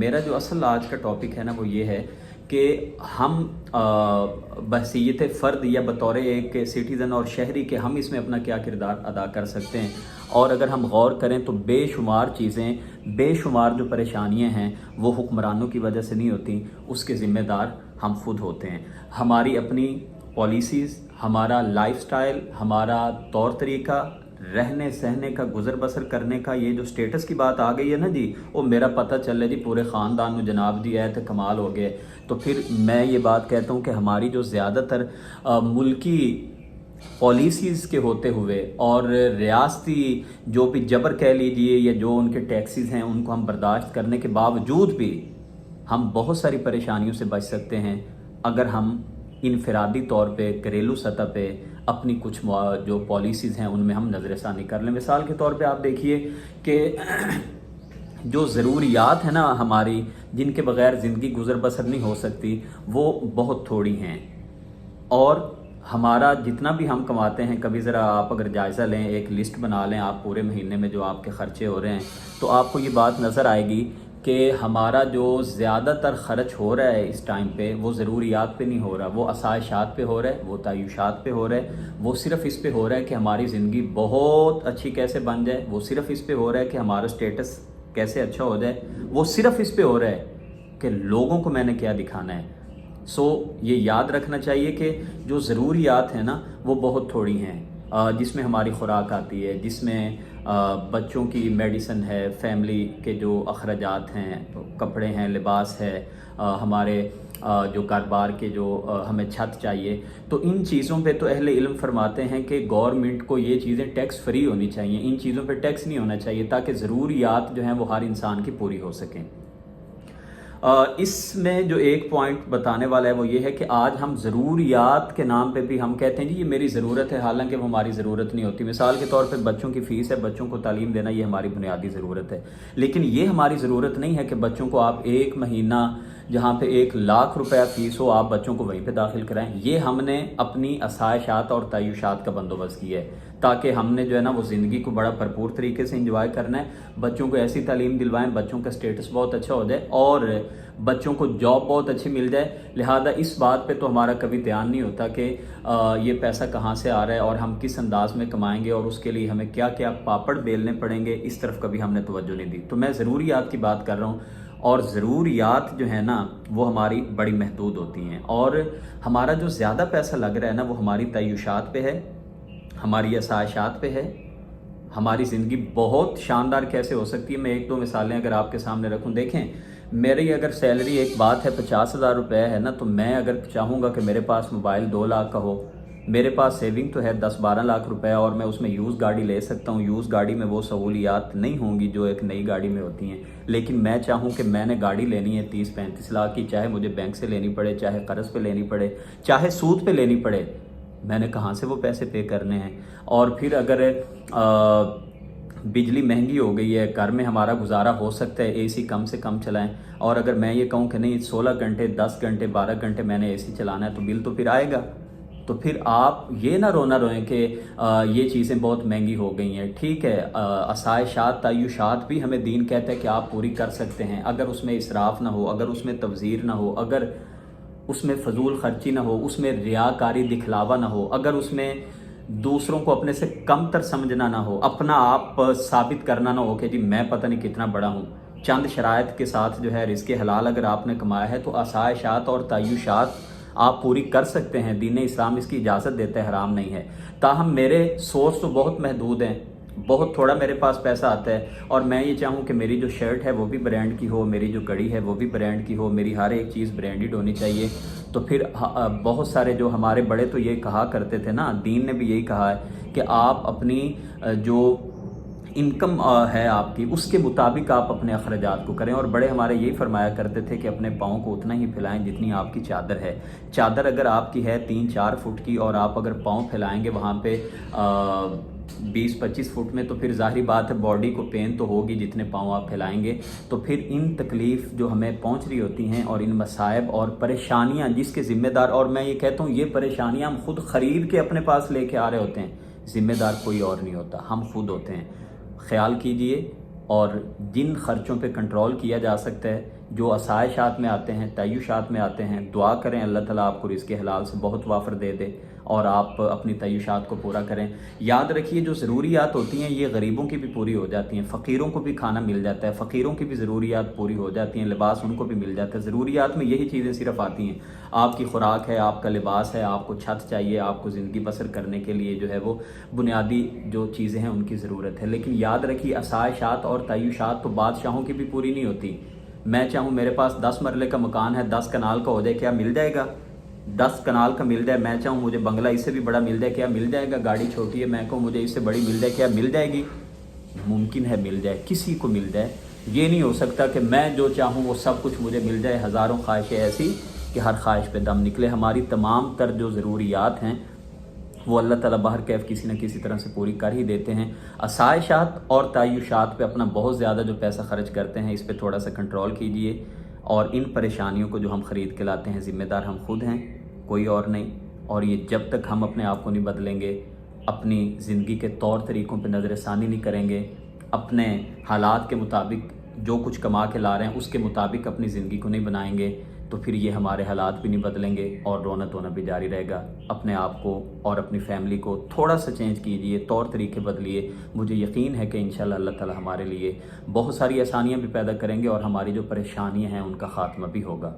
मेरा जो असल आज का टॉपिक है ना वो ये है कि हम बहसीयत फ़र्द या बतौर एक सिटीज़न और शहरी के हम इसमें अपना क्या किरदार अदा कर सकते हैं। और अगर हम गौर करें तो बेशुमार चीज़ें, बेशुमार जो परेशानियां हैं वो हुक्मरानों की वजह से नहीं होती, उसके ज़िम्मेदार हम खुद होते हैं। हमारी अपनी पॉलिसीज़, हमारा लाइफस्टाइल, हमारा तौर तरीका, रहने सहने का, गुजर बसर करने का, ये जो स्टेटस की बात आ गई है ना जी, वो मेरा पता चल जी पूरे ख़ानदान में जनाब जी आए तो कमाल हो गए। तो फिर मैं ये बात कहता हूँ कि हमारी जो ज़्यादातर मुल्की पॉलिसीज़ के होते हुए और रियासती जो भी जबर कह लीजिए या जो उनके टैक्सेस हैं उनको हम बर्दाश्त करने के बावजूद भी हम बहुत सारी परेशानियों से बच सकते हैं अगर हम इनफरादी तौर पे, घरेलू सतह पे अपनी कुछ जो पॉलिसीज़ हैं उनमें हम नज़रसानी कर लें। मिसाल के तौर पे आप देखिए कि जो ज़रूरियात है ना हमारी, जिनके बग़ैर ज़िंदगी गुजर बसर नहीं हो सकती, वो बहुत थोड़ी हैं। और हमारा जितना भी हम कमाते हैं, कभी ज़रा आप अगर जायज़ा लें, एक लिस्ट बना लें आप पूरे महीने में जो आपके ख़र्चे हो रहे हैं, तो आपको ये बात नज़र आएगी कि हमारा जो ज़्यादातर ख़र्च हो रहा है इस टाइम पे वो ज़रूरियात पे नहीं हो रहा, वो आसाइशात पे हो रहा है, वो तय्युशात पे हो रहा है, वो सिर्फ़ इस पे हो रहा है कि हमारी ज़िंदगी बहुत अच्छी कैसे बन जाए, वो सिर्फ़ इस पे हो रहा है कि हमारा स्टेटस कैसे अच्छा हो जाए, वो सिर्फ़ इस पे हो रहा है कि लोगों को मैंने क्या दिखाना है। ये याद रखना चाहिए कि जो ज़रूरियात हैं ना वो बहुत थोड़ी हैं, जिसमें हमारी खुराक आती है, जिसमें बच्चों की मेडिसिन है, फैमिली के जो अखराजात हैं, कपड़े हैं, लिबास है, हमारे जो कारोबार के जो हमें छत चाहिए। तो इन चीज़ों पे तो अहले इल्म फरमाते हैं कि गवर्नमेंट को ये चीज़ें टैक्स फ्री होनी चाहिए, इन चीज़ों पे टैक्स नहीं होना चाहिए ताकि ज़रूरियात जो हैं वो हर इंसान की पूरी हो सकें। इसमें जो एक पॉइंट बताने वाला है वो ये है कि आज हम ज़रूरियात के नाम पे भी हम कहते हैं जी ये मेरी ज़रूरत है, हालांकि वो हमारी ज़रूरत नहीं होती। मिसाल के तौर पे बच्चों की फ़ीस है, बच्चों को तालीम देना ये हमारी बुनियादी ज़रूरत है, लेकिन ये हमारी ज़रूरत नहीं है कि बच्चों को आप एक महीना जहाँ पे 1,00,000 रुपया फ़ीस हो आप बच्चों को वहीं पे दाखिल कराएं। ये हमने अपनी आसाइशात और तय्युशात का बंदोबस्त किया है ताकि हमने जो है ना वो ज़िंदगी को बड़ा भरपूर तरीके से इंजॉय करना है, बच्चों को ऐसी तालीम दिलवाएं, बच्चों का स्टेटस बहुत अच्छा हो जाए और बच्चों को जॉब बहुत अच्छी मिल जाए। लिहाजा इस बात पे तो हमारा कभी ध्यान नहीं होता कि ये पैसा कहाँ से आ रहा है और हम किस अंदाज में कमाएंगे और उसके लिए हमें क्या क्या पापड़ बेलने पड़ेंगे, इस तरफ कभी हमने तवज्जो नहीं दी। तो मैं ज़रूरियात की बात कर रहा हूँ और ज़रूरियात जो है ना वो हमारी बड़ी महदूद होती हैं और हमारा जो ज़्यादा पैसा लग रहा है ना वो हमारी तय्युशात पे है, हमारी आसाइशात पे है। हमारी ज़िंदगी बहुत शानदार कैसे हो सकती है, मैं एक दो मिसालें अगर आपके सामने रखूं। देखें, मेरी अगर सैलरी एक बात है 50,000 रुपये है ना, तो मैं अगर चाहूँगा कि मेरे पास मोबाइल 2 लाख का हो, मेरे पास सेविंग तो है 10-12 लाख रुपए और मैं उसमें यूज़ गाड़ी ले सकता हूँ। यूज़ गाड़ी में वो सहूलियात नहीं होंगी जो एक नई गाड़ी में होती हैं, लेकिन मैं चाहूँ कि मैंने गाड़ी लेनी है 30-35 लाख की, चाहे मुझे बैंक से लेनी पड़े, चाहे कर्ज़ पे लेनी पड़े, चाहे सूद पे लेनी पड़े, मैंने कहाँ से वो पैसे पे करने हैं। और फिर अगर बिजली महंगी हो गई है, घर में हमारा गुजारा हो सकता है एसी कम से कम चलाएं, और अगर मैं ये कहूँ कि नहीं 16 घंटे 10 घंटे 12 घंटे मैंने एसी चलाना है, तो बिल तो फिर आएगा। तो फिर आप ये ना रोना रोएं कि ये चीज़ें बहुत महंगी हो गई हैं। ठीक है, आसाइशात तय्युशात भी हमें दीन कहता है कि आप पूरी कर सकते हैं अगर उसमें इसराफ ना हो, अगर उसमें तवज़ीर ना हो, अगर उसमें फजूल खर्ची ना हो, उसमें रियाकारी दिखलावा ना हो, अगर उसमें दूसरों को अपने से कमतर समझना ना हो, अपना आप साबित करना ना हो कि जी मैं पता नहीं कितना बड़ा हूँ। चंद शराइत के साथ जो है रिज़्क़े हलाल अगर आपने कमाया है तो आसाइशात और तय्युशात आप पूरी कर सकते हैं। दीन इस्लाम इसकी इजाज़त देता है, हराम नहीं है। ताहम मेरे सोर्स तो बहुत महदूद हैं, बहुत थोड़ा मेरे पास पैसा आता है और मैं ये चाहूँ कि मेरी जो शर्ट है वो भी ब्रांड की हो, मेरी जो घड़ी है वो भी ब्रांड की हो, मेरी हर एक चीज़ ब्रांडेड होनी चाहिए। तो फिर बहुत सारे जो हमारे बड़े तो ये कहा करते थे ना, दीन ने भी यही कहा है कि आप अपनी जो इनकम है आपकी उसके मुताबिक आप अपने अखराजात को करें। और बड़े हमारे यही फरमाया करते थे कि अपने पाँव को उतना ही फैलाएं जितनी आपकी चादर है। चादर अगर आपकी है 3-4 फुट की और आप अगर पाँव फैलाएंगे वहाँ पे 20-25 फुट में, तो फिर ज़ाहिर बात है बॉडी को पेन तो होगी जितने पाँव आप फैलाएंगे। तो फिर इन तकलीफ़ जो हमें पहुँच रही होती हैं और इन मसाइब और परेशानियाँ जिसके ज़िम्मेदार, और मैं ये कहता हूँ ये परेशानियाँ हम खुद ख़रीद के अपने पास लेके आ रहे होते हैं, ज़िम्मेदार कोई और नहीं होता, हम खुद होते हैं। ख्याल कीजिए और जिन खर्चों पे कंट्रोल किया जा सकता है جو آسائشات میں آتے ہیں، تعیشات میں آتے ہیں، دعا کریں اللہ تعالیٰ آپ کو رزق حلال سے بہت وافر دے دے اور آپ اپنی تعیشات کو پورا کریں۔ یاد رکھیے جو ضروریات ہوتی ہیں یہ غریبوں کی بھی پوری ہو جاتی ہیں، فقیروں کو بھی کھانا مل جاتا ہے، فقیروں کی بھی ضروریات پوری ہو جاتی ہیں، لباس ان کو بھی مل جاتا ہے۔ ضروریات میں یہی چیزیں صرف آتی ہیں، آپ کی خوراک ہے، آپ کا لباس ہے، آپ کو چھت چاہیے، آپ کو زندگی بسر کرنے کے لیے جو ہے وہ بنیادی جو چیزیں ہیں ان کی ضرورت ہے۔ لیکن یاد رکھیے آسائشات اور تعیشات تو بادشاہوں کی بھی پوری نہیں ہوتی۔ میں چاہوں میرے پاس 10 مرلے کا مکان ہے، 10 کنال کا ہو جائے، کیا مل جائے گا؟ 10 کنال کا مل جائے، میں چاہوں مجھے بنگلہ اس سے بھی بڑا مل جائے، کیا مل جائے گا؟ گاڑی چھوٹی ہے، میں کہوں مجھے اس سے بڑی مل جائے، کیا مل جائے گی؟ ممکن ہے مل جائے، کسی کو مل جائے۔ یہ نہیں ہو سکتا کہ میں جو چاہوں وہ سب کچھ مجھے مل جائے، ہزاروں خواہشیں ایسی کہ ہر خواہش پہ دم نکلے۔ ہماری تمام تر جو ضروریات ہیں وہ اللہ تعالیٰ باہر کیف کسی نہ کسی طرح سے پوری کر ہی دیتے ہیں۔ آسائشات اور تعیشات پہ اپنا بہت زیادہ جو پیسہ خرچ کرتے ہیں اس پہ تھوڑا سا کنٹرول کیجئے، اور ان پریشانیوں کو جو ہم خرید کے لاتے ہیں ذمہ دار ہم خود ہیں، کوئی اور نہیں۔ اور یہ جب تک ہم اپنے آپ کو نہیں بدلیں گے، اپنی زندگی کے طور طریقوں پہ نظر ثانی نہیں کریں گے، اپنے حالات کے مطابق جو کچھ کما کے لا رہے ہیں اس کے مطابق اپنی زندگی کو نہیں بنائیں گے، تو پھر یہ ہمارے حالات بھی نہیں بدلیں گے اور رونا دھونا بھی جاری رہے گا۔ اپنے آپ کو اور اپنی فیملی کو تھوڑا سا چینج کیجئے، طور طریقے بدلیے۔ مجھے یقین ہے کہ انشاءاللہ اللہ تعالیٰ ہمارے لیے بہت ساری آسانیاں بھی پیدا کریں گے اور ہماری جو پریشانیاں ہیں ان کا خاتمہ بھی ہوگا۔